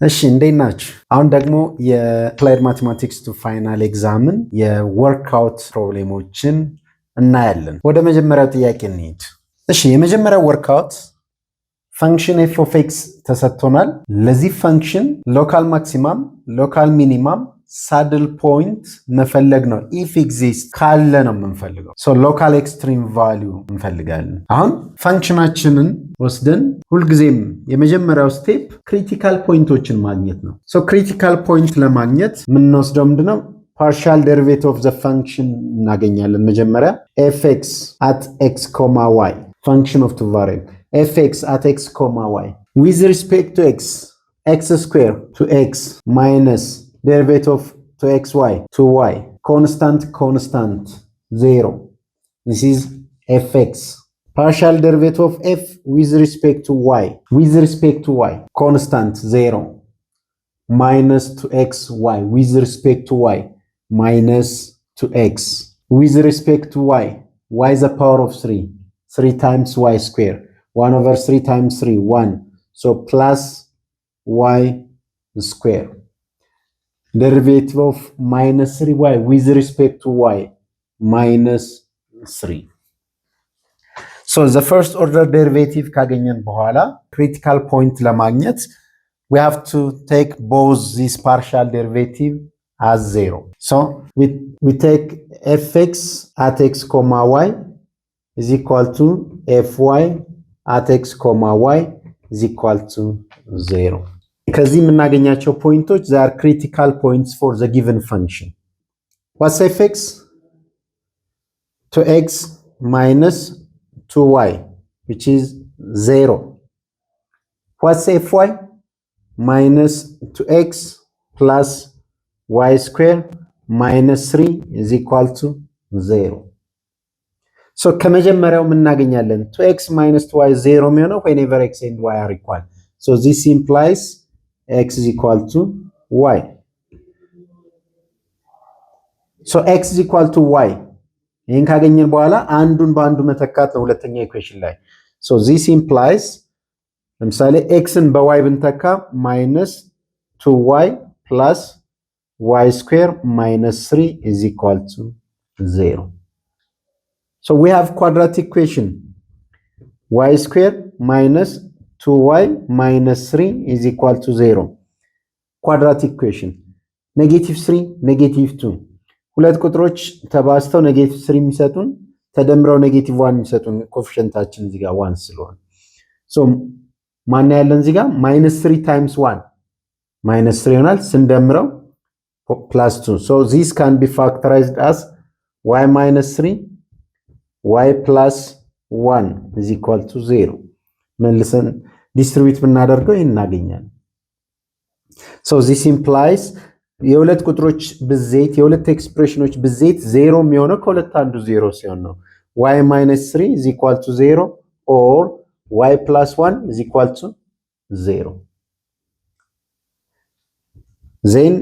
እሺ እንዴት ናችሁ? አሁን ደግሞ የአፕላይድ ማቴማቲክስ ቱ ፋይናል ኤግዛምን የወርክአውት ፕሮብሌሞችን እናያለን። ወደ መጀመሪያው ጥያቄ እንሂድ። እሺ የመጀመሪያው ወርክአውት ፈንክሽን ኤፍ ኦፍ ኤክስ ተሰጥቶናል። ለዚህ ፈንክሽን ሎካል ማክሲማም፣ ሎካል ሚኒማም፣ ሳድል ፖይንት መፈለግ ነው። ኢፍ ኤግዚስት ካለ ነው የምንፈልገው። ሎካል ኤክስትሪም ቫሊዩ እንፈልጋለን። አሁን ፈንክሽናችንን ወስደን ሁልጊዜም የመጀመሪያው ስቴፕ ክሪቲካል ፖይንቶችን ማግኘት ነው። ክሪቲካል ፖይንት ለማግኘት የምንወስደው ምንድነው? ፓርሻል ዴሪቬቲቭ ኦፍ ዘ ፈንክሽን እናገኛለን። መጀመሪያ ኤፍ ኤክስ አት ኤክስ ኮማ ዋይ ፈንክሽን ኦፍ ቱ ቫሪያብል ኤፍ ኤክስ አት ኤክስ ኮማ ዋይ ዊዝ ሪስፔክት ቱ ኤክስ ኤክስ ስኩዌር ቱ ኤክስ ማይነስ derivative to xy to y constant 0. This is fx. Partial derivative of f with respect to y constant 0 minus to xy with respect to y minus to x with respect to y is the power of 3 times y square 1 over 3 times 3 1, so plus y square. Derivative of minus 3y with respect to y minus 3. So the first order derivative ካገኘን በኋላ critical point ለማግኘት we have to take both this partial derivative as 0. So we take fx at x comma y is equal to fy at x comma y is equal to 0. ከዚህ የምናገኛቸው ፖይንቶች they are critical points for the given function. What's fx? To x minus 2y which is 0. What's fy? Minus 2x plus y square minus 3 is equal to 0. So ከመጀመሪያው የምናገኛለን 2x minus 2y 0 የሚሆነው whenever x and y are equal. So this implies x is equal to y. So x is equal to y. ይህን ካገኘን በኋላ አንዱን በአንዱ መተካት ነው ሁለተኛ ኢኩዌሽን ላይ። So this implies ለምሳሌ xን በy ብንተካ minus 2y plus y square minus 3 is equal to 0. So we have quadratic equation y square minus 2y minus 3 is equal to 0. Quadratic equation. Negative 3, negative 2. ሁለት ቁጥሮች ተባዝተው negative 3 የሚሰጡን ተደምረው negative 1 የሚሰጡን ኮኤፊሺየንታችን እዚህ ጋር 1 ስለሆነ so ማን ያለን እዚህ ጋር minus 3 times 1 minus 3 ይሆናል ስንደምረው plus 2. So this can be factorized as y minus 3 y plus 1 is equal to 0. መልሰን ዲስትሪቢዩት ብናደርገው እናገኛለን። So this implies የሁለት ቁጥሮች ብዜት የሁለት ኤክስፕሬሽኖች ብዜት 0 የሚሆነው ከሁለት አንዱ 0 ሲሆን ነው። y minus 3 is equal to 0 or y plus 1 is equal to 0. Then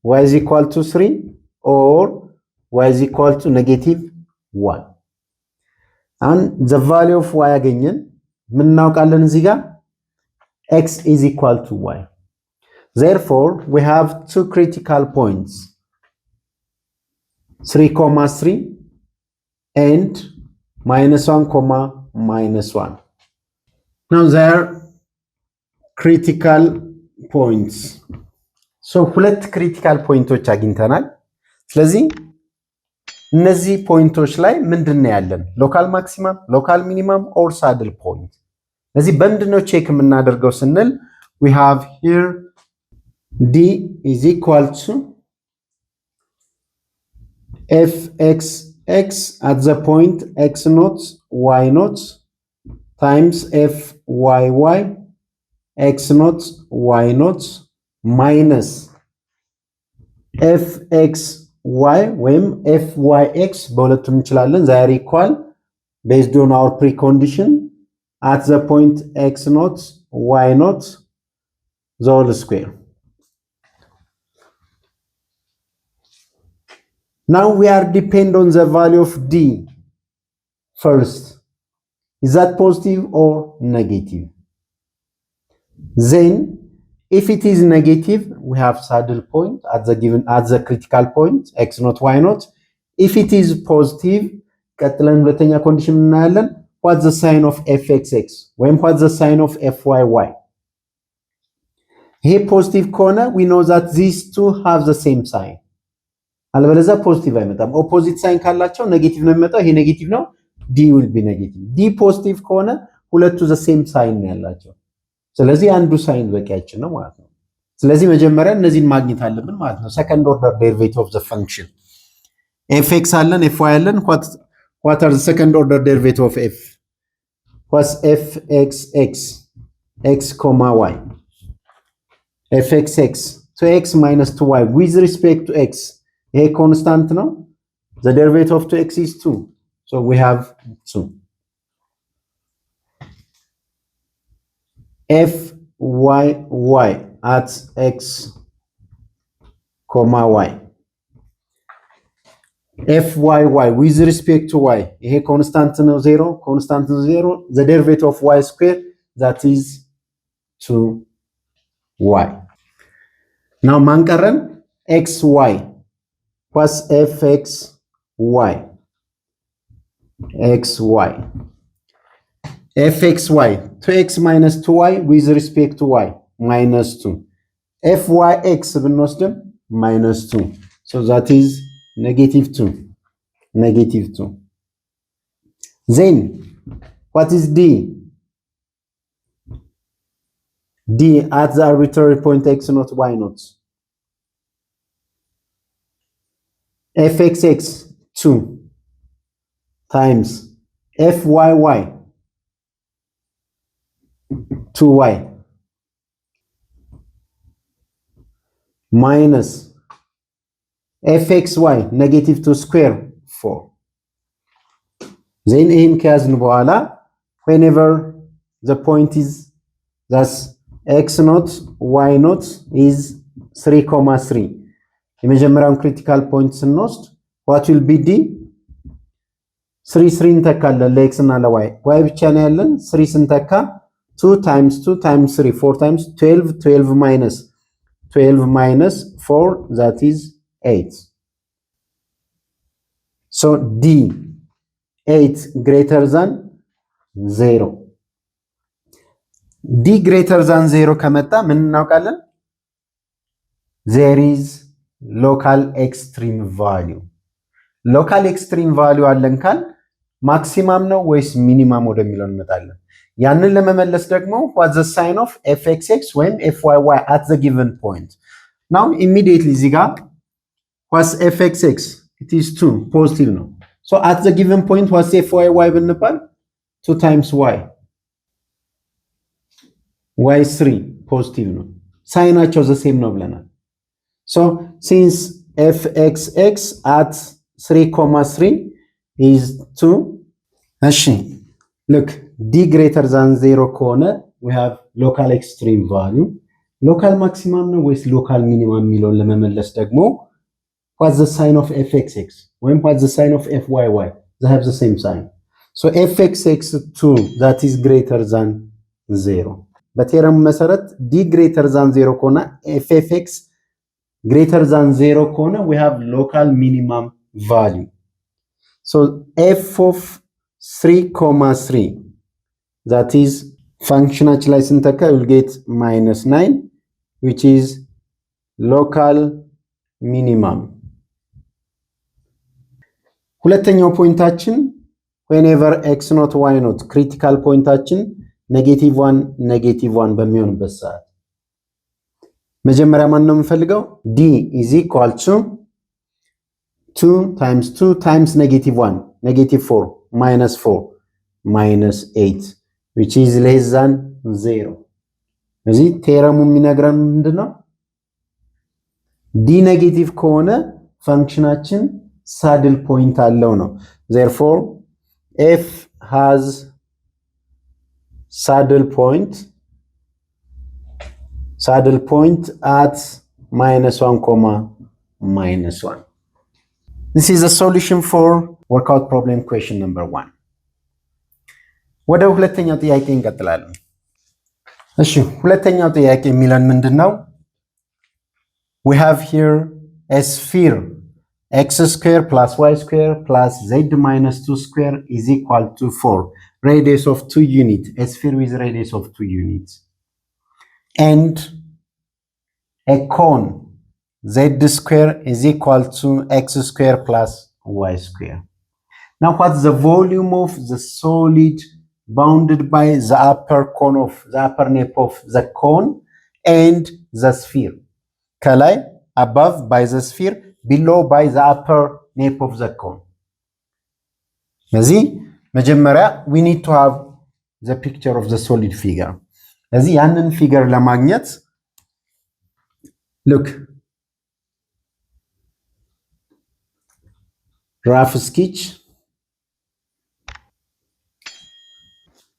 y is equal to 3 or y is equal to negative 1. And the value of y አገኘን ምን እናውቃለን እዚህ ጋር x is equal to y. Therefore, we have two critical points 3,3 and minus 1, minus 1. Now there are critical points. So ሁለት critical points አግኝተናል። ስለዚህ እነዚህ ፖይንቶች ላይ ምንድነው ያለን? ሎካል ማክሲመም፣ ሎካል ሚኒመም ኦር ሳድል ፖይንት። ስለዚህ በምንድነው ቼክ የምናደርገው ስንል we have here d is equal to fxx at the point x naught y naught times fyy x naught y naught minus fxy ወይም fyx በሁለቱም እንችላለን they are equal based on our precondition at the point x naught y naught the whole square. Now we are depend on the value of d first. Is that positive or negative? Then If it is negative, we have saddle point at the critical point, x naught, y naught. If it is positive, ቀጥለን ሁለተኛ ኮንዲሽን እናያለን። What's the sign of fxx? ወይም what's the sign of fyy? ይሄ ፖዚቲቭ ከሆነ we know that these two have the same sign. አለበለዚያ ፖዚቲቭ አይመጣም። ኦፖዚት ሳይን ካላቸው ኔጌቲቭ ነው የሚመጣው። ይሄ ኔጌቲቭ ነው፣ d will be negative. d ፖዚቲቭ ከሆነ ሁለቱ the same sign ነው ያላቸው። ስለዚህ አንዱ ሳይን በቂያችን ነው ማለት ነው። ስለዚህ መጀመሪያ እነዚህን ማግኘት አለብን ማለት ነው። ሰከንድ ኦርደር ዴሪቬቲቭ ኦፍ ዘ ፈንክሽን fx አለን fy አለን። what are the second order derivative of f? what's fxx? x, y. fxx 2x minus 2y with respect to x. A constant no? The derivative of 2x is 2. So we have 2. fyy at x, y. fyy with respect to y. A constant no 0. Constant no 0. The derivative of y square, that is 2y. Now mankaran xy. What's fxy? xy. fxy 2x minus 2y with respect to y minus 2. fyx ብንወስድም minus 2. So that is negative 2. Negative 2. Then what is d? d at the arbitrary point x naught, y naught. fxx 2 times fyy 2y minus fxy negative 2 square 4. Then in ከያዝን በኋላ whenever the point is thus x naught y naught is 3,3 የመጀመሪያውን ክሪቲካል ፖይንት ስንወስድ what will be d? 3 እንተካለን ለx እና ለy y ብቻ ነው ያለን 3 ስንተካ 2 times 2 times 3 4 times 12 12 minus 4 that is 8. So d 8 greater than 0. d greater than 0 ከመጣ ምን እናውቃለን? There is local extreme value. local extreme value አለን ካል ማክሲማም ነው ወይስ ሚኒማም ወደሚለው እንመጣለን። ያንን ለመመለስ ደግሞ what's the sign of fxx ወይም fyy at the given point? now immediately እዚህ ጋር what's fxx? it is 2 positive ነው። so at the given point what's fyy ብንባል 2 times y 3 positive ነው። ሳይናቸው the same ነው ብለናል። so since fxx at 3,3 is 2 እሺ look d greater than 0 ከሆነ we have local extreme value. local maximum ነው ወይስ local minimum የሚለውን ለመመለስ ደግሞ what's the sign of fxx ወይም what's the sign of fyy? they have the same sign. so fxx 2 that is greater than 0. በቴረሙ መሰረት d greater than 0 ከሆነ fxx greater than 0 ከሆነ we have local minimum value. so f of 3,3 that is functionaችን ላይ ስንተካ you'll get -9 which is local minimum. ሁለተኛው ፖይንታችን whenever x not y not critical ፖይንታችን -1 በሚሆንበት ሰዓት መጀመሪያ ማን ነው የምንፈልገው? d is equal to 2 times 2 times -1 -4 -4 -8 which is less than 0. እዚህ ቴረሙ የሚነግረን ምንድነው? d ኔጌቲቭ ከሆነ ፈንክሽናችን ሳድል ፖይንት አለው ነው። therefore f has saddle point at -1, -1. This is a solution for workout problem question number 1. ወደ ሁለተኛው ጥያቄ እንቀጥላለን። እሺ ሁለተኛው ጥያቄ የሚለን ምንድነው? We have here a sphere x square plus y square plus z minus 2 square is equal to 4. Radius of 2 units. A sphere with radius of 2 units. And a cone z square is equal to x square plus y square. Now what's the volume of the solid bounded by the upper nape of the cone and the sphere? ከላይ above by the sphere, below by the upper nape of the cone. ስለዚህ መጀመሪያ we need to have the picture of the solid figure. ስለዚህ ያንን ፊገር ለማግኘት look, rough sketch,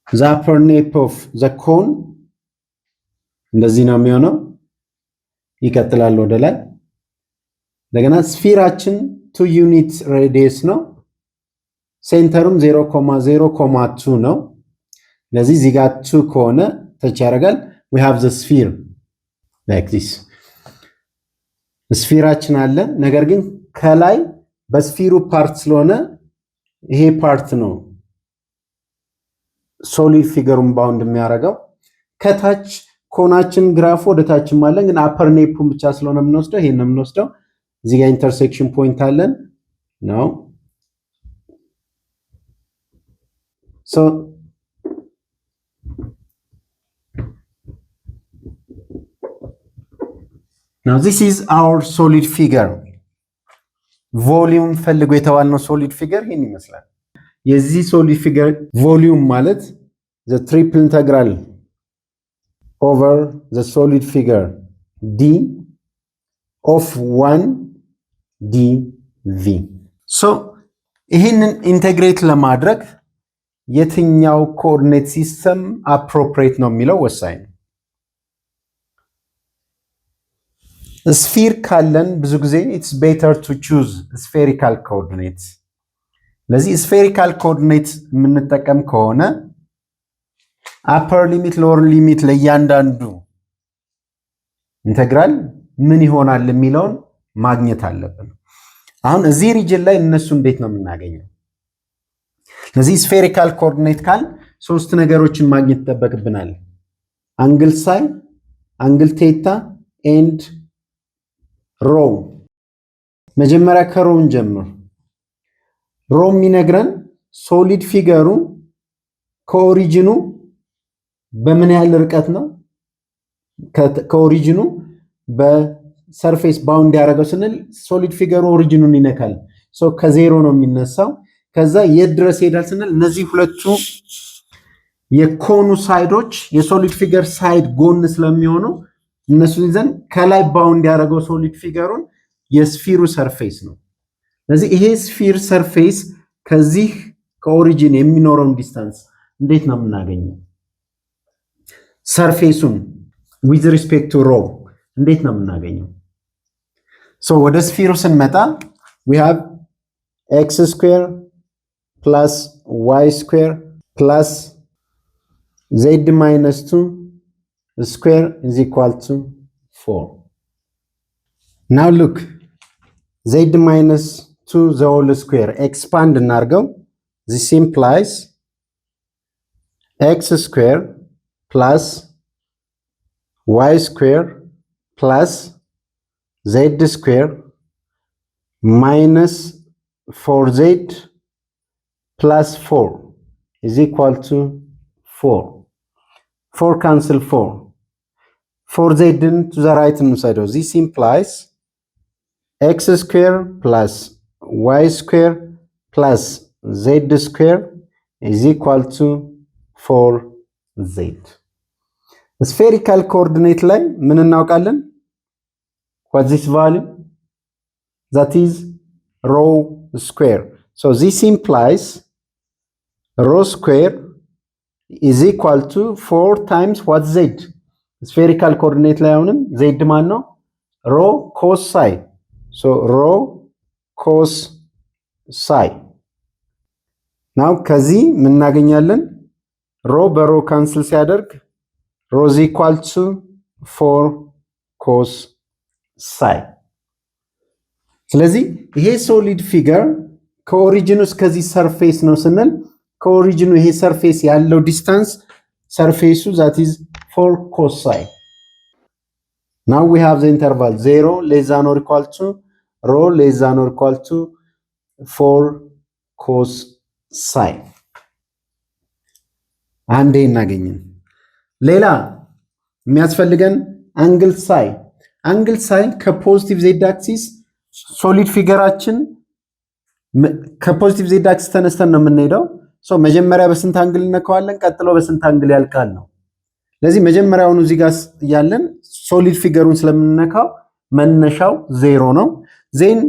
the upper nape of the cone እንደዚህ ነው የሚሆነው። ይቀጥላል ወደ ላይ። እንደገና ስፊራችን 2 ዩኒት ሬዲየስ ነው። ሴንተሩም 0.0.2 ነው። ስለዚህ እዚህ ጋር 2 ከሆነ ተች ያደርጋል። we have the sphere like this. ስፊራችን አለ። ነገር ግን ከላይ በስፊሩ ፓርት ስለሆነ ይሄ ፓርት ነው ሶሊድ ፊገሩን ባውንድ የሚያደርገው። ከታች ኮናችን ግራፉ ወደታችም አለን፣ ግን አፐር ኔፑን ብቻ ስለሆነ የምንወስደው ይሄን ነው የምንወስደው። እዚህ ጋር ኢንተርሴክሽን ፖይንት አለን ነው። so now this is our solid figure. ቮሊዩም ፈልጎ የተባልነው ሶሊድ ፊገር ይሄን ይመስላል። የዚህ ሶሊድ ፊገር ቮሊዩም ማለት the triple integral over the solid figure d of 1 dv. so ይሄንን ኢንተግሬት ለማድረግ የትኛው ኮኦርዲኔት ሲስተም አፕሮፕሪየት ነው የሚለው ወሳኝ ነው። ስፊር ካለን ብዙ ጊዜ it's better to choose spherical coordinates. ለዚህ spherical coordinate የምንጠቀም ከሆነ upper limit lower limit ለእያንዳንዱ ኢንተግራል ምን ይሆናል የሚለውን ማግኘት አለብን። አሁን እዚህ ሪጅን ላይ እነሱ እንዴት ነው የምናገኘው? ለዚህ spherical coordinate ካል ሶስት ነገሮችን ማግኘት ይጠበቅብናል። አንግል ሳይ፣ አንግል ቴታ ኤንድ ሮ። መጀመሪያ ከሮውን ጀምር። ሮ የሚነግረን ሶሊድ ፊገሩ ከኦሪጂኑ በምን ያህል ርቀት ነው ከኦሪጂኑ በሰርፌስ ባውንድ ያደረገው ስንል ሶሊድ ፊገሩ ኦሪጂኑን ይነካል። ሶ ከዜሮ ነው የሚነሳው። ከዛ የት ድረስ ይሄዳል ስንል እነዚህ ሁለቱ የኮኑ ሳይዶች የሶሊድ ፊገር ሳይድ ጎን ስለሚሆኑ እነሱን ይዘን ከላይ ባውንድ ያደረገው ሶሊድ ፊገሩን የስፊሩ ሰርፌስ ነው። ስለዚህ ይሄ ስፊር ሰርፌስ ከዚህ ከኦሪጂን የሚኖረውን ዲስታንስ እንዴት ነው የምናገኘው? ሰርፌሱን with respect to rho እንዴት ነው የምናገኘው? so ወደ ስፊሩ ስንመጣ we have x square plus y square plus z minus 2 square is equal to 4. now look, z minus 2 the whole square expand እናርገው. this implies x square plus y square plus z square minus 4z plus 4 is equal to 4. 4 cancel 4. 4z to the right hand side. This implies x square plus y square plus z square is equal to 4z. spherical coordinate ላይ ምን እናውቃለን? what this value? that is rho square. so this implies rho square is equal to 4 times what z? spherical coordinate ላይ አሁንም z ማን ነው? rho cos psi. so rho cos psi. now ከዚህ ምን እናገኛለን? rho በrho ካንስል ሲያደርግ ሮ ኢዝ ኢኳል ቱ 4 ኮስ ሳይ። ስለዚህ ይሄ ሶሊድ ፊገር ከኦሪጂኑ እስከዚህ ሰርፌስ ነው ስንል ከኦሪጂኑ ይሄ ሰርፌስ ያለው ዲስታንስ ሰርፌሱ ዛት ኢዝ 4 ኮስ ሳይ። ናው ዊ ሃቭ ዘ ኢንተርቫል 0 ሌስ ዛን ኦር ኢኳል ቱ ሮ ሌስ ዛን ኦር ኢኳል ቱ 4 ኮስ ሳይ። አንዴ እናገኝን። ሌላ የሚያስፈልገን አንግል ሳይ። አንግል ሳይ ከፖዚቲቭ ዜድ አክሲስ ሶሊድ ፊገራችን ከፖዚቲቭ ዜድ አክሲስ ተነስተን ነው የምንሄደው። መጀመሪያ በስንት አንግል እነካዋለን፣ ቀጥሎ በስንት አንግል ያልቃል ነው። ስለዚህ መጀመሪያውኑ እዚህ ጋር ያለን ሶሊድ ፊገሩን ስለምንነካው መነሻው 0 ነው። ዜን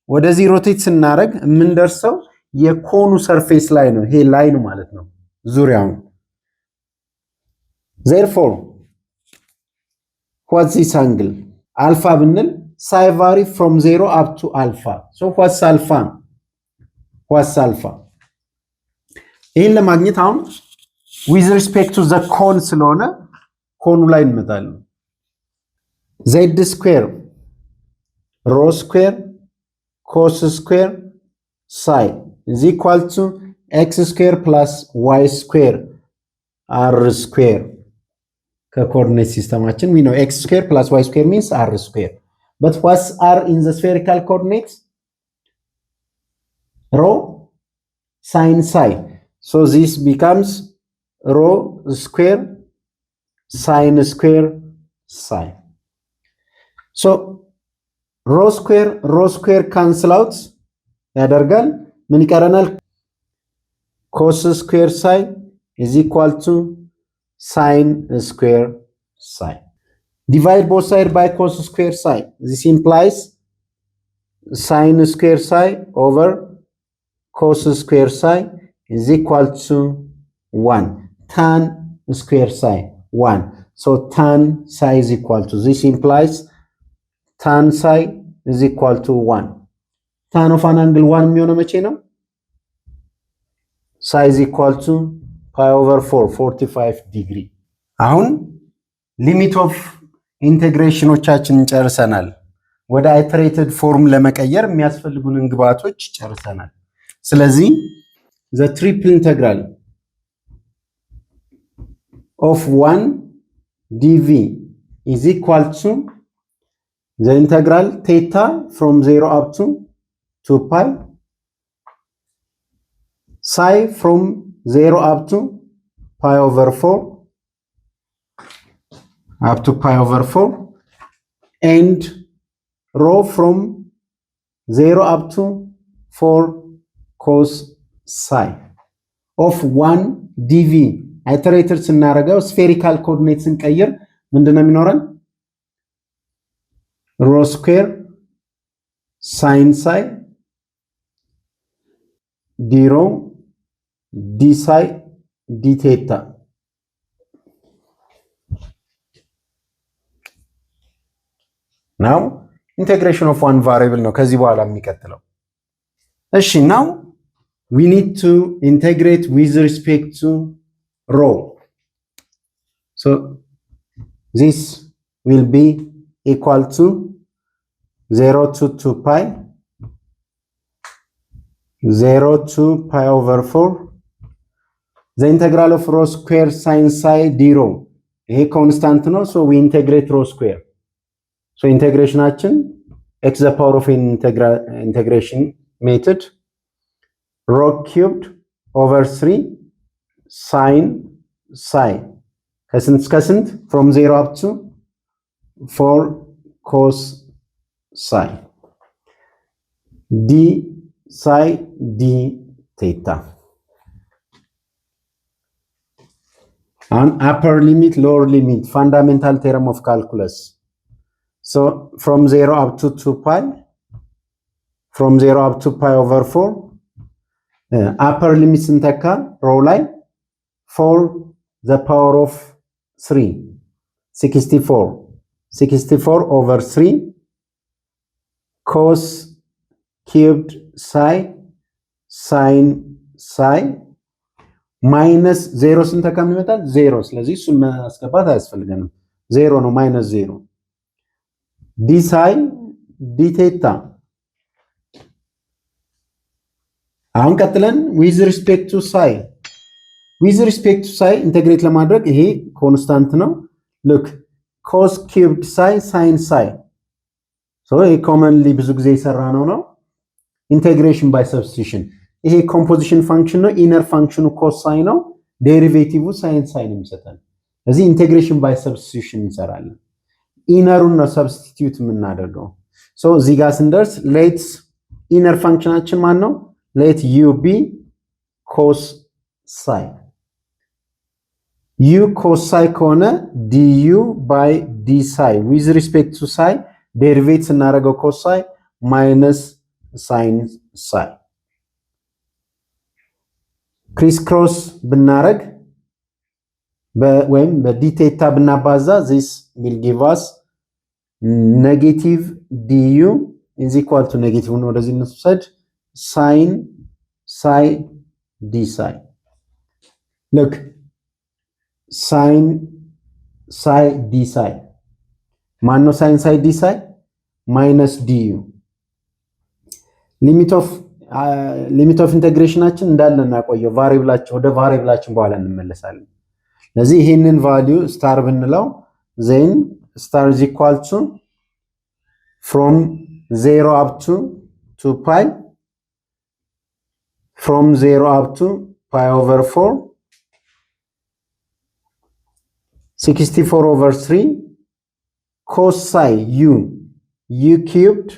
ወደዚህ ሮቴት ስናደርግ የምንደርሰው የኮኑ ሰርፌስ ላይ ነው። ይሄ ላይን ማለት ነው ዙሪያውን። therefore what's this angle alpha ብንል psi vary from 0 up to alpha. so what's alpha? ይሄን ለማግኘት አሁን with respect to the cone ስለሆነ ኮኑ ላይ እንመጣለን። z square rho square cos square psi is equal to x square plus y square r square. ከኮኦርዲኔት ሲስተማችን we know x square plus y square means r square. But what's r in the spherical coordinates? Rho sin psi. So this becomes rho square sin square psi. So rho square cancel out ያደርጋል። ምን ይቀረናል? cos square psi is equal to sin square psi. Divide both sides by cos square psi. This implies sin square psi over cos square psi is equal to 1. Tan square psi 1. So tan psi is equal to, this implies tan psi is equal to 1. Tan of an angle 1 የሚሆነው መቼ ነው? psi is equal to pi over 4 45 degree. አሁን ሊሚት ኦፍ ኢንቴግሬሽኖቻችንን ጨርሰናል። ወደ አይተሬትድ ፎርም ለመቀየር የሚያስፈልጉንን ግብአቶች ጨርሰናል። ስለዚህ the triple integral of 1 dv is equal to the integral theta from 0 up to 2 pi psi from 0 up to pi over 4 and rho from 0 up to 4 cos psi of 1 dv. አይተሬትድ ስናደርገው ስፌሪካል ኮኦርዲኔት ስንቀይር ምንድነው የሚኖረን? rho square sin psi d rho d psi d theta. now integration of one variable ነው ከዚህ በኋላ የሚቀጥለው። እሺ now we need to integrate with respect to rho. So this will be equal to 0 to 2 pi 0 to pi over 4 the integral of rho square sin psi d rho. ይሄ ኮንስታንት ነው so we integrate rho square. so ኢንቴግሬሽናችን x the power of integration method rho cubed over 3 sin psi ከስንት እስከ ስንት from 0 up to 4 cos psi d psi d theta. An upper limit lower limit fundamental theorem of calculus. So from 0 up to 2 pi from 0 up to pi over 4 upper limit ስንተካ ሮ ላይ 4 the power of 3 64 over 3 cos cubed psi sin psi ማይነስ 0 ስንተካ ምን ይመጣል? 0። ስለዚህ እሱን ማስገባት አያስፈልገንም። 0 ነው፣ ማይነስ 0 ዲ ሳይ ዲ ቴታ። አሁን ቀጥለን ዊዝ ሪስፔክት ቱ ሳይ ኢንተግሬት ለማድረግ ይሄ ኮንስታንት ነው። ሉክ ኮስ ኪዩብድ ሳይ ሳይን ሳይ ይሄ ኮመንሊ ብዙ ጊዜ የሰራ ነው። ኢንቴግሬሽን ባይ ሰብስቲቱሽን ይሄ ኮምፖዚሽን ፋንክሽን ነው። ኢነር ፋንክሽኑ ኮስ ሳይ ነው። ዴሪቬቲቭ ሳይን ሳይ ነው የሚሰጠን። ስለዚህ ኢንቴግሬሽን ባይ ሰብስቲቱሽን እንሰራለን። ኢነሩን ነው ሰብስቲቲዩት የምናደርገው። እዚህ ጋር ስንደርስ ሌት ኢነር ፋንክሽናችን ማን ነው? ሌት ዩ ቢ ኮስ ሳይ። ዩ ኮስ ሳይ ከሆነ ዲዩ ባይ ዲ ሳይ ዊዝ ሪስፔክት ቱ ሳይ ዴሪቬት ስናደርገው ኮስ ሳይ ማይነስ ሳይን ሳይ። ክሪስ ክሮስ ብናረግ ወይም በዲቴታ ብናባዛ ዚስ ዊል ጊቭ አስ ኔጌቲቭ ዲዩ ኢዝ ኢኳል ቱ ኔጌቲቭ ነው ወደዚህ እንውሰድ ሳይን ሳይ ዲ ሳይ። ልክ ሳይን ሳይ ዲ ሳይ ማን ነው? ሳይን ሳይ ዲ ሳይ ማይነስ ዲዩ። ሊሚት ኦፍ ኢንቴግሬሽናችን እንዳለ እናቆየው። ወደ ቫሪብላችን በኋላ እንመለሳለን። ስለዚህ ይሄንን ቫልዩ ስታር ብንለው ዜን ስታር ኢዝ ኢኳል ቱ ፍሮም 0 አፕ ቱ 2 ፓይ ፍሮም 0 አፕ ቱ ፓይ ኦቨር 4 64 ኦቨር 3 ኮስ ሳይ ዩ ኪዩብድ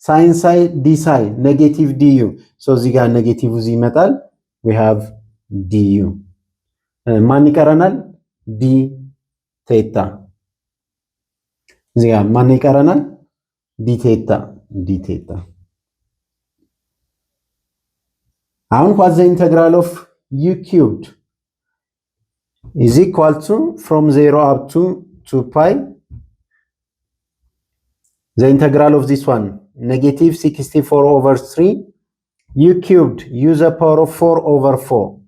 ሳይን ሳይ ዲ ሳይ ኔጌቲቭ ዲዩ። እዚህ ጋር ኔጌቲቭ እዚህ ይመጣል። ዊ ሃቭ ዲዩ። ማን ይቀረናል? ዲ ቴታ። እዚህ ጋር ማን ይቀረናል? ዲ ቴታ። አሁን what the integral of u cubed is equal to from 0 up to 2 pi the integral of this one negative 64 over 3 u cubed u the power of 4 over 4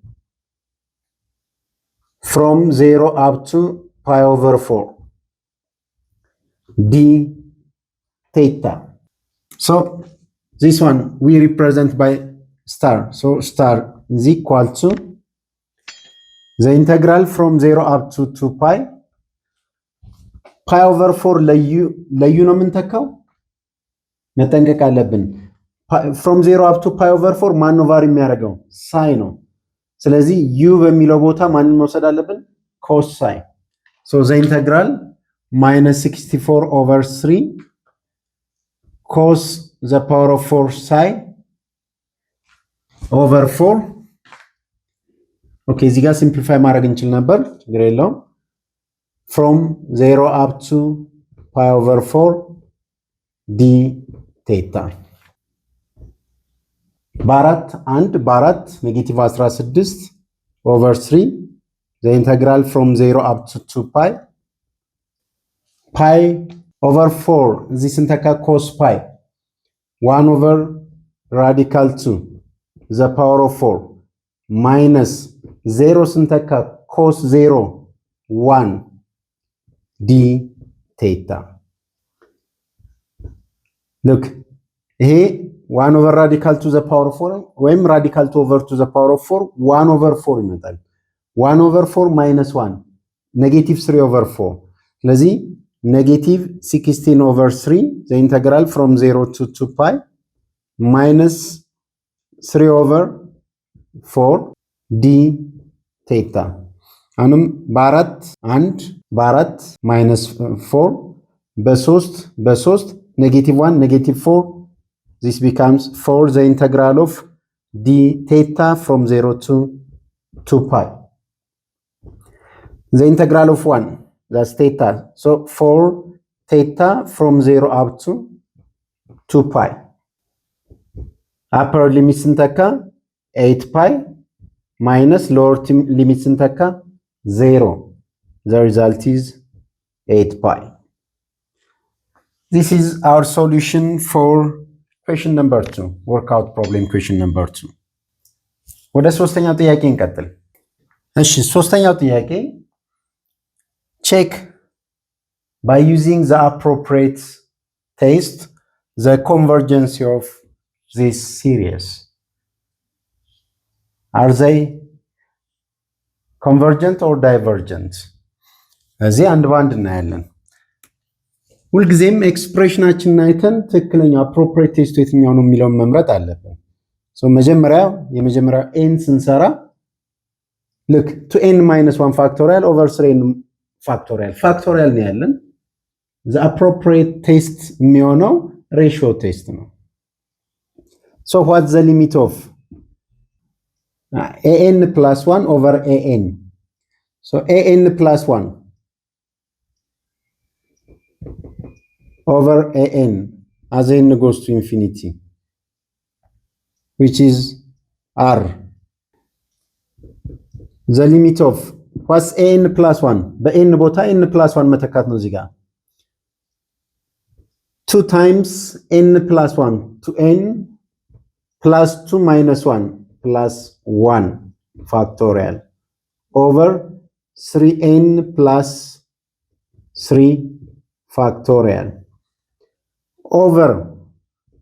from 0 up to pi over 4 d theta. So this one we represent by star. So star is equal to the integral from 0 up to 2 pi pi over 4 ለዩ ነው የምንተካው። መጠንቀቅ አለብን። from 0 up to pi over 4 ማን ነው ቫሪ የሚያደርገው? ሳይ ነው። ስለዚህ ዩ በሚለው ቦታ ማንን መውሰድ አለብን? ኮስ ሳይ። so the integral minus 64 over 3 cos the power of 4 psi over 4 ኦኬ እዚህ ጋር ሲምፕሊፋይ ማድረግ እንችል ነበር፣ ችግር የለውም። from 0 up to pi over 4 d theta በአራት ኔጌቲቭ 16 over 3 the integral from 0 up to 2 pi pi over 4 እዚህ ስንተካ cos pi 1 over radical 2 the power of 4 minus 0 ስንተካ cos 0 1 d theta። look ይሄ 1 over radical to the power of 4 ወይም radical 2 over to the power of 4 1 over 4 ይመጣል። 1 over 4 minus 1 negative 3 over 4 ስለዚህ negative 16 over 3 the integral from 0 to 2 pi minus 3 over 4 d theta። አሁንም በአራት minus 4 በ3 negative 1 negative 4 this becomes 4 the integral of d theta from 0 to 2 pi the integral of 1 that's theta so 4 theta from 0 up to 2 pi upper limit ስንተካ 8 pi minus lower limit ስንተካ 0 the result is 8 pi. This is our solution for question number 2 workout problem question number 2 ወደ ሶስተኛው ጥያቄ እንቀጥል። እሺ ሶስተኛው ጥያቄ check by using the appropriate test the convergence of this series. Are they convergent or divergent? እዚህ አንድ ባንድ እናያለን። ሁልጊዜም ኤክስፕሬሽናችንን አይተን ትክክለኛ appropriate ቴስቱ የትኛው ነው የሚለውን መምረጥ አለብን። የመጀመሪያው n ስንሰራ ልክ 2n - 1 ፋክቶሪያል ኦቨር 3n ፋክቶሪያል ነው ያለን። the appropriate test የሚሆነው ratio test ነው። so what's the limit of an plus 1 over an? so an plus 1 over an as n goes to infinity, which is r. the limit of what's an plus 1? በn ቦታ n plus 1 መተካት ነው እዚህ ጋር 2 times n plus 1 to n plus 2 minus 1 plus 1 factorial over 3n plus 3 factorial over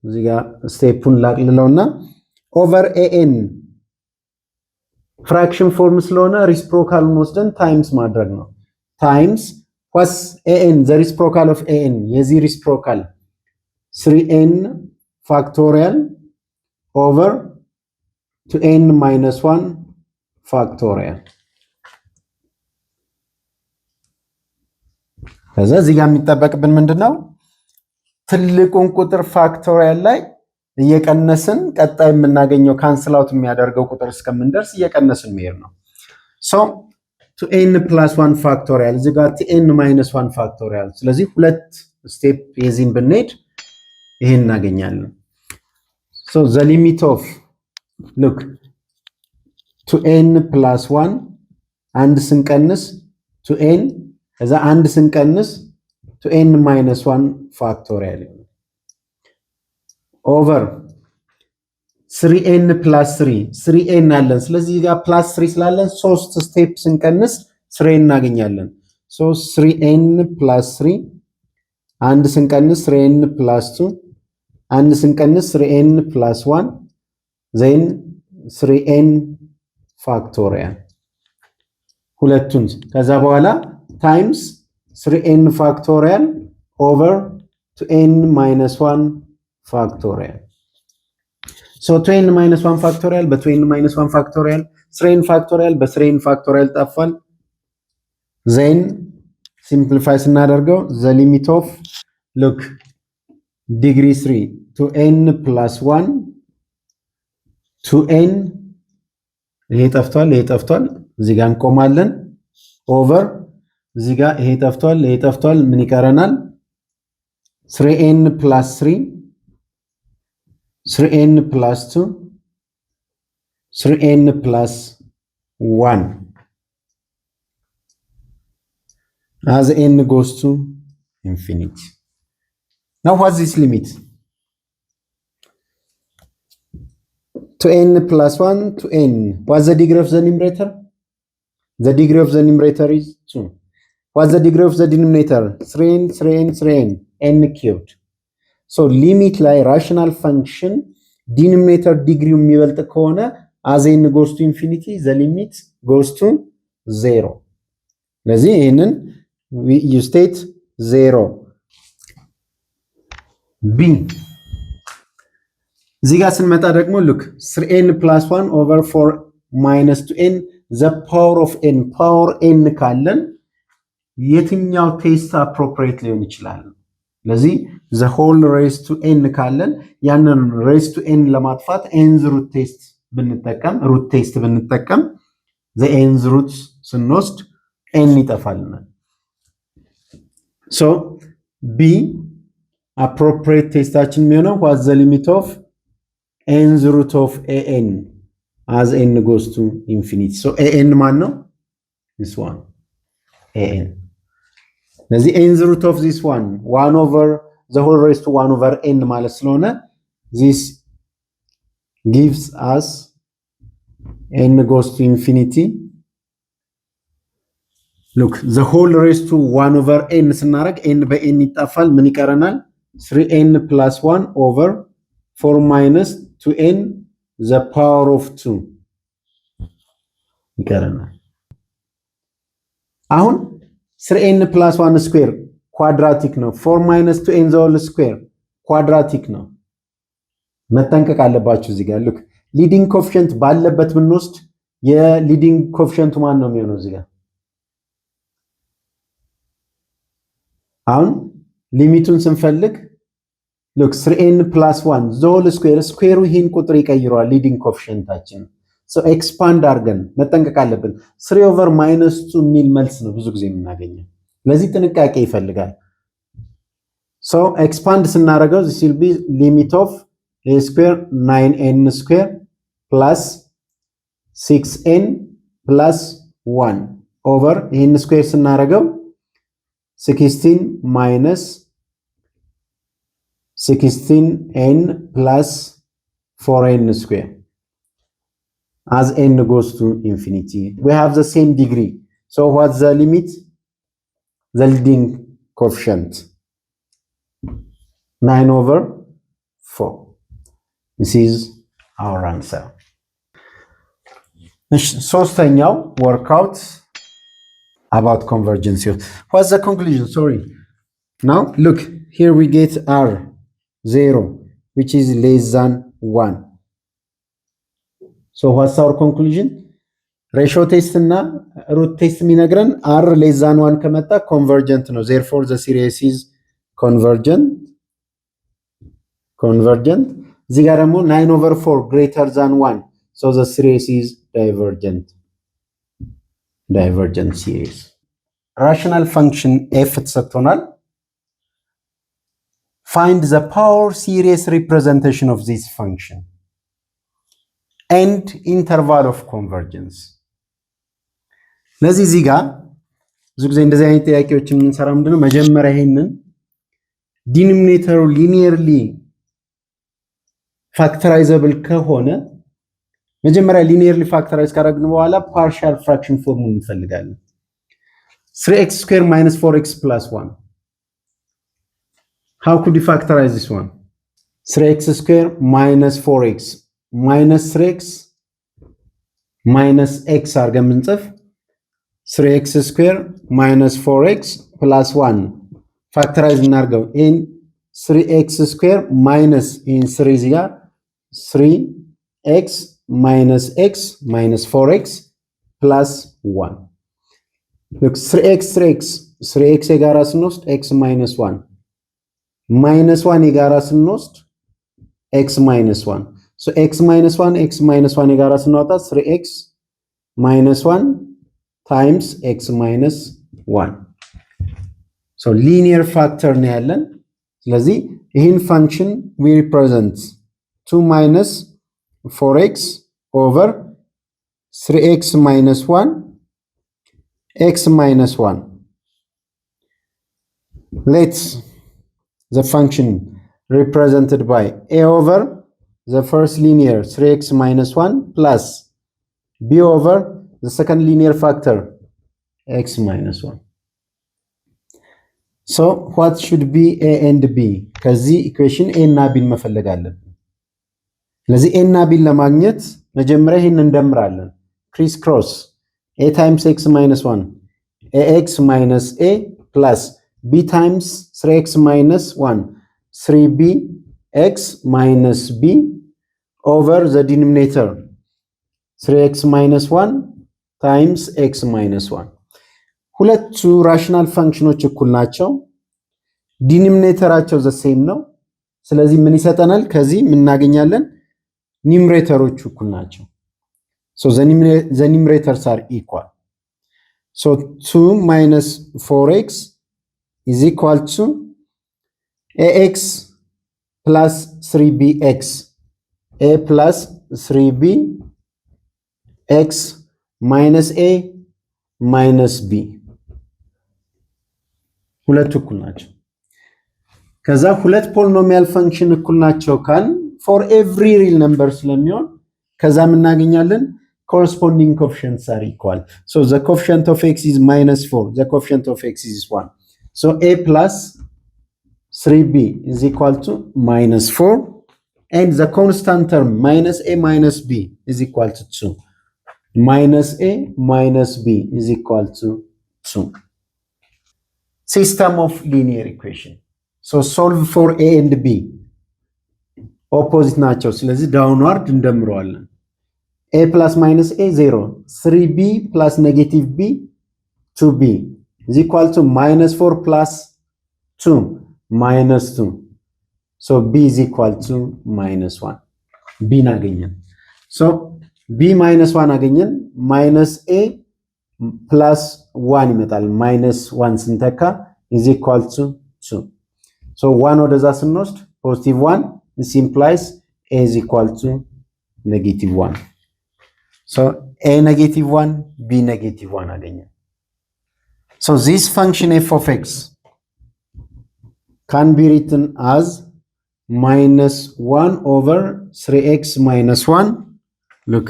እዚህ ጋር ስቴፑን ላቅልለውና over an ፍራክሽን ፎርም ስለሆነ ሪስፕሮካሉን ወስደን ታይምስ ማድረግ ነው። ታይምስ what's an? the reciprocal of an የዚህ reciprocal 3n factorial over 2n minus 1 factorial. ከዛ እዚህ ጋር የሚጠበቅብን ምንድነው? ትልቁን ቁጥር ፋክቶሪያል ላይ እየቀነስን ቀጣይ የምናገኘው ካንስል አውት የሚያደርገው ቁጥር እስከምንደርስ እየቀነስን መሄድ ነው። so 2n plus 1 factorial እዚህ ጋር tn minus 1 factorial። ስለዚህ ሁለት ስቴፕ የዚህን ብንሄድ ይሄን እናገኛለን። so the limit of look 2n plus 1 አንድ ስንቀንስ 2n ከዛ አንድ ስንቀንስ 2n minus 1 factorial over 3n plus 3n አለን። ስለዚህ ጋር plus 3 ስላለን 3 ስቴፕ ስንቀንስ 3 እናገኛለን። so 3n plus 3 አንድ ስንቀንስ 3n plus 2 አንድ ስንቀንስ 3n plus 1 then 3n factorial ሁለቱን ከዛ በኋላ times 3n factorial over 2n minus 1 factorial. so 2n minus 1 factorial በ2n minus 1 factorial 3n factorial በ3n factorial ጠፋል። then simplify ስናደርገው the limit of look degree 3 2n plus 1 2n ይሄ ጠፍቷል እዚህ ጋር እንቆማለን over እዚህ ጋር ይሄ ጠፍቷል ምን ይቀረናል? 3n plus 3 3n plus 2 3n plus 1 as n goes to infinity. now what's this limit? 2n plus 1 to n. what's the degree of the numerator? the degree of the numerator is 2. what's the degree of the denominator? 3n n cubed. so limit ላይ rational function denominator degree የሚበልጥ ከሆነ as n goes to infinity the limit goes to 0. ስለዚህ ይሄንን you state 0. b እዚህ ጋር ስንመጣ ደግሞ look 3n plus 1 over 4 minus 2n the power of n power n ካለን የትኛው ቴስት appropriate ሊሆን ይችላል? ስለዚህ the whole raised to n ካለን ያንን raised to n ለማጥፋት nth root test ብንጠቀም the nth root ስንወስድ n ይጠፋልናል። so b appropriate ቴስታችን የሚሆነው what's the limit of nth root of an as n goes to infinity. so an ማን ነው? this one an. ስለዚህ nth root of this one 1 over the whole raised to 1 over n ማለት ስለሆነ this gives us n goes to infinity look the whole raised to 1 over n ስናረግ n በn ይጣፋል ምን ይቀረናል 3n plus 1 over 4 minus 2n the power of 2 ይቀረናል አሁን 3n plus 1 square quadratic ነው 4 minus 2n the whole square quadratic ነው መጠንቀቅ አለባችሁ እዚህ ጋር look leading coefficient ባለበት ብንወስድ የሊዲንግ ኮኤፊሺየንቱ ማን ነው የሚሆነው እዚህ ጋር አሁን ሊሚቱን ስንፈልግ look 3n plus 1 the whole square ስኩዌሩ ይሄን ቁጥር ይቀይረዋል ሊዲንግ ኮኤፊሺየንታችን so expand አድርገን መጠንቀቅ አለብን 3 over minus 2 ሚል መልስ ነው ብዙ ጊዜ የምናገኘው ለዚህ ጥንቃቄ ይፈልጋል so expand ስናደርገው this will be limit of a square 9n square plus 6n plus 1 over ይሄን ስኩዌር ስናደርገው 16 minus 16n plus 4n square as n goes to infinity we have the same degree so what's the limit the leading coefficient 9 over 4 this is our answer ሶስተኛው workout about convergence what's the conclusion sorry now look here we get r 0 which is less than 1 so what's our conclusion ratio test እና root test የሚነግረን r less than 1 ከመጣ convergent ነው therefore the series is convergent እዚህ ጋር ደግሞ 9 over 4 greater than 1 so the series is divergent series rational function f ተሰጥቶናል find the power series representation of this function and interval of convergence ለዚህ እዚህ ጋር ብዙ ጊዜ እንደዚህ አይነት ጥያቄዎችን የምንሰራው ምንድነው መጀመሪያ ይሄንን ዲኖሚኔተሩ ሊኒየርሊ ፋክተራይዘብል ከሆነ መጀመሪያ ሊኒየርሊ ፋክተራይዝ ካደረግን በኋላ ፓርሻል ፍራክሽን ፎርሙን እንፈልጋለን 3x square minus 4x plus 1 how could we factorize this one 3x square minus 4x minus 3x minus x አድርገን ብንጽፍ 3x square minus 4x plus 1 ፋክተራይዝ እናድርገው in 3x square minus in 3 እዚህ ጋር 3x minus x minus 4x plus 1 look 3x የጋራ ስንወስድ x minus 1 minus 1 የጋራ ስንወስድ x minus 1 so x minus 1 የጋራ ስናወጣ 3x minus 1 times x minus 1 so linear factor ነው ያለን ስለዚህ ይህን function we represent 2 minus 4x over 3x minus 1 x minus 1 let's the function represented by a over the first linear 3x minus 1 plus b over the second linear factor x minus 1 so what should be a and b ከዚህ equation a እና b መፈለግ አለብን ለዚህ a እና b ለማግኘት መጀመሪያ ይሄን እንደምራለን ክሪስ ክሮስ a times x minus 1 ax minus a plus b times 3x minus 1 3b x minus b over the denominator 3x minus 1 times x minus 1 ሁለቱ ራሽናል ፋንክሽኖች እኩል ናቸው ዲኖሚኔተራቸው the same ነው ስለዚህ ምን ይሰጠናል ከዚህ ምን እናገኛለን ኒውመሬተሮቹ እኩል ናቸው so the numerators are equal so 2 minus 4x is equal to ax plus 3bx a plus 3b x minus a minus b ሁለቱ እኩል ናቸው ከዛ ሁለት ፖሊኖሚያል ፈንክሽን እኩል ናቸው ካል for every real number ስለሚሆን ከዛ ምን እናገኛለን corresponding coefficients are equal. So the coefficient of x is -4. The coefficient of x is 1. So a plus 3b is equal to -4. And the constant term minus a minus b is equal to 2. Minus a minus b is equal to 2. System of linear equation. So solve for a and b. Opposite ናቸው ስለዚህ downward እንደምረዋለን a plus minus a 0 3b plus negative b 2b is equal to -4 plus 2 minus 2 so b is equal to -1 b እናገኘን so b -1 አገኘን minus a plus 1 ይመጣል -1 ስንተካ is equal to 2 so 1 ወደዛ ስንወስድ positive 1 this implies a is equal to -1 so a -1 b -1 አገኘን so this function f of x can be written as -1 over 3x minus 1 look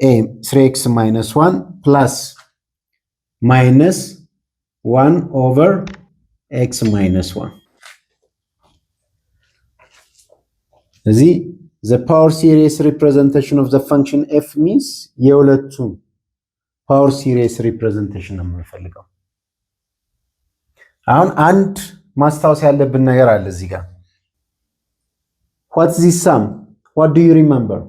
a 3x minus 1 plus -1 over x minus 1 the power series representation of the function f means የሁለቱ power series representation ነው የምንፈልገው አሁን አንድ ማስታወስ ያለብን ነገር አለ እዚህ ጋር what's this sum what do you remember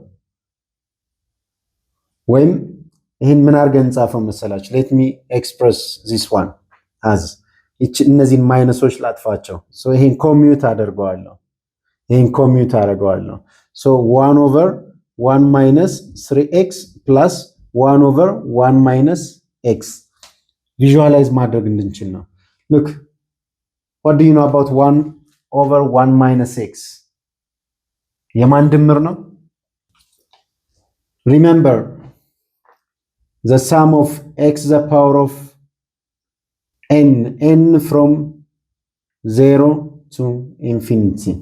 ወይም ይሄን ምን አድርገን ጻፈው መሰላችሁ let me express this one as እነዚህን ማይነሶች ላጥፋቸው so ይሄን ኮሚዩት አደርገዋለሁ so 1 over 1 minus 3x plus 1 over 1 minus x visualize ማድረግ እንድንችል ነው look what do you know about 1 over 1 minus x የማን ድምር ነው remember the sum of x the power of n from 0 to infinity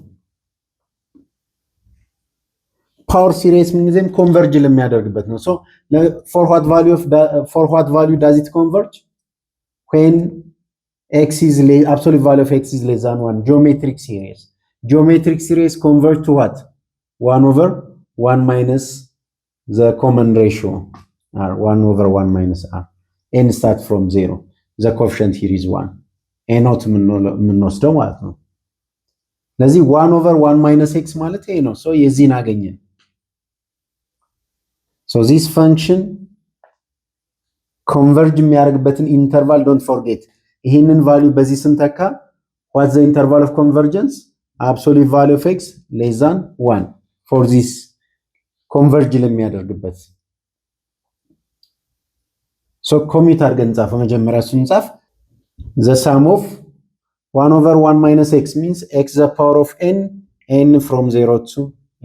power series ምንጊዜም converge ለሚያደርግበት ነው so for what value does it converge when x is absolute value of x is less than 1 geometric series converge to what 1 over 1 minus the common ratio r 1 over 1 minus r n start from 0 the coefficient here is 1 a not የምንወስደው ማለት ነው ስለዚህ 1 over 1 minus x ማለት ይሄ ነው so የዚህን አገኘን so this function converge የሚያደርግበትን interval don't forget ይሄንን value በዚህ ስንተካ what's the interval of convergence absolute value of x less than 1 for this converge ለሚያደርግበት so commute አድርገን ጻፈ መጀመሪያ ስንጻፍ the sum of 1 over 1 minus x means x the power of n from 0 to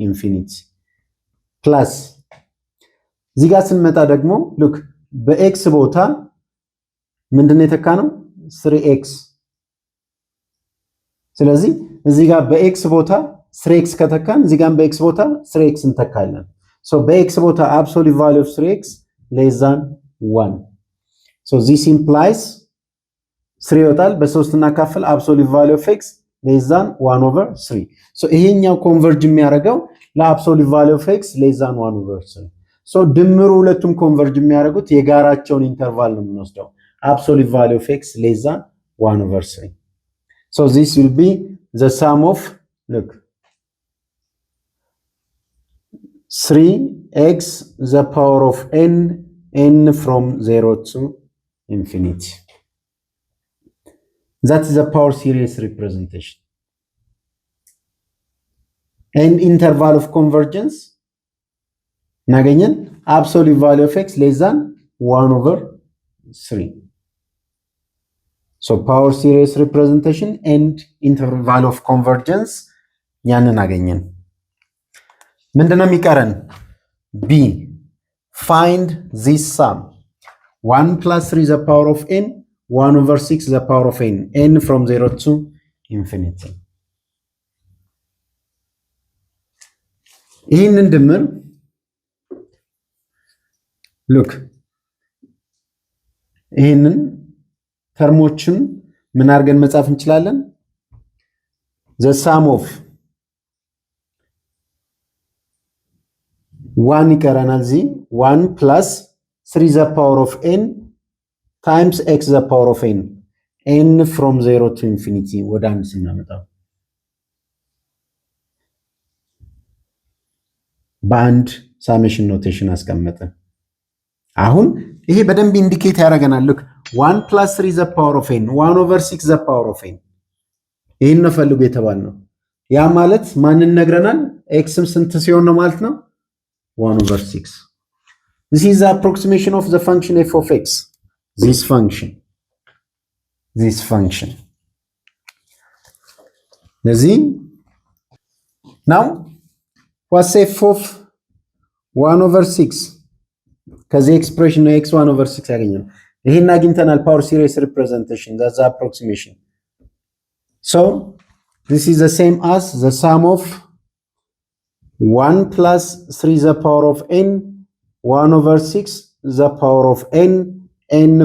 infinity plus እዚህ ጋር ስንመጣ ደግሞ look በx ቦታ ምንድነው የተካነው 3x ስለዚህ እዚህ ጋር በx ቦታ 3x ከተካን እዚህ ጋር በx ቦታ 3x እንተካለን so በx ቦታ absolute value of 3x less than 1 so this implies 3 ይወጣል በ3 እናካፍል absolute value of x less than 1 over 3 so ይሄኛው ኮንቨርጅ የሚያደርገው ለabsolute value of x less than 1 over 3 so ድምሩ ሁለቱም ኮንቨርጅ የሚያደርጉት የጋራቸውን ኢንተርቫል ነው የምንወስደው absolute value of x less than 1 over 3 so this will be the sum of look 3x the power of n from 0 to infinity that is the power series representation and interval of convergence ናገኘን absolute value of x less than 1 over 3 so power series representation and interval of convergence ያንን አገኘን ምንድነው የሚቀረን b find this sum 1 plus 3 the power of n 1 over 6 the power of n from 0 to infinity ይህንን ድምር ሉክ ይሄንን ተርሞችን ምን አድርገን መጻፍ እንችላለን? the sum of 1 ይቀረናል እዚህ 1 plus 3 the power of n times x the power of n n from 0 to infinity ወደ አንድ ስናመጣው በአንድ ሳሜሽን ኖቴሽን አስቀመጥን። አሁን ይሄ በደንብ ኢንዲኬት ያደርገናል። look 1 plus 3 the power of n 1 over 6 the power of n ይሄን ነው ፈልጉ የተባልነው። ያ ማለት ማንን ነግረናል? ኤክስም ስንት ሲሆን ነው ማለት ነው? 1 over 6. This is the approximation of the function f of x. This function. Now, what's f of 1 over 6? ከዚህ ኤክስፕሬሽን ነው x 1 over 6 ያገኘነው። ይሄን አግኝተናል ፓወር ሲሪስ ሪፕሬዘንቴሽን that's the approximation. So this is the same as the sum of 1 plus 3 the power of n 1 over 6 the power of n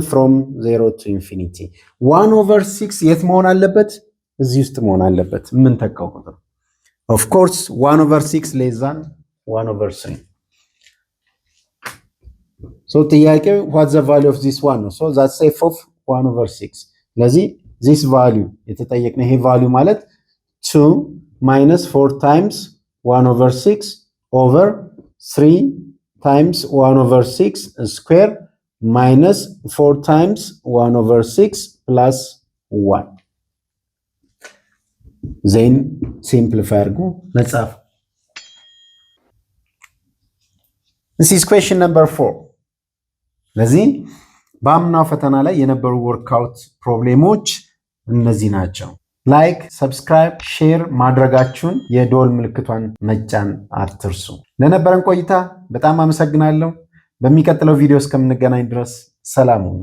from 0 to infinity 1 over 6 የት መሆን አለበት? እዚህ ውስጥ መሆን አለበት። ምን ተካው ቁጥር of course 1 over 6 less than 1 over 3. So ጥያቄው what's the value of this one? So that's f of 1 over 6. ስለዚህ this value የተጠየቅነው ይሄ value ማለት 2 minus 4 times 1 over 6 over 3 times 1 over 6 square minus 4 times 1 over 6 plus 1. Then simplify አድርጉ መጻፍ። This is question number 4. ለዚህ በአምናው ፈተና ላይ የነበሩ ወርክአውት ፕሮብሌሞች እነዚህ ናቸው። ላይክ፣ ሰብስክራይብ፣ ሼር ማድረጋችሁን የዶል ምልክቷን መጫን አትርሱ። ለነበረን ቆይታ በጣም አመሰግናለሁ። በሚቀጥለው ቪዲዮ እስከምንገናኝ ድረስ ሰላም ሁኑ።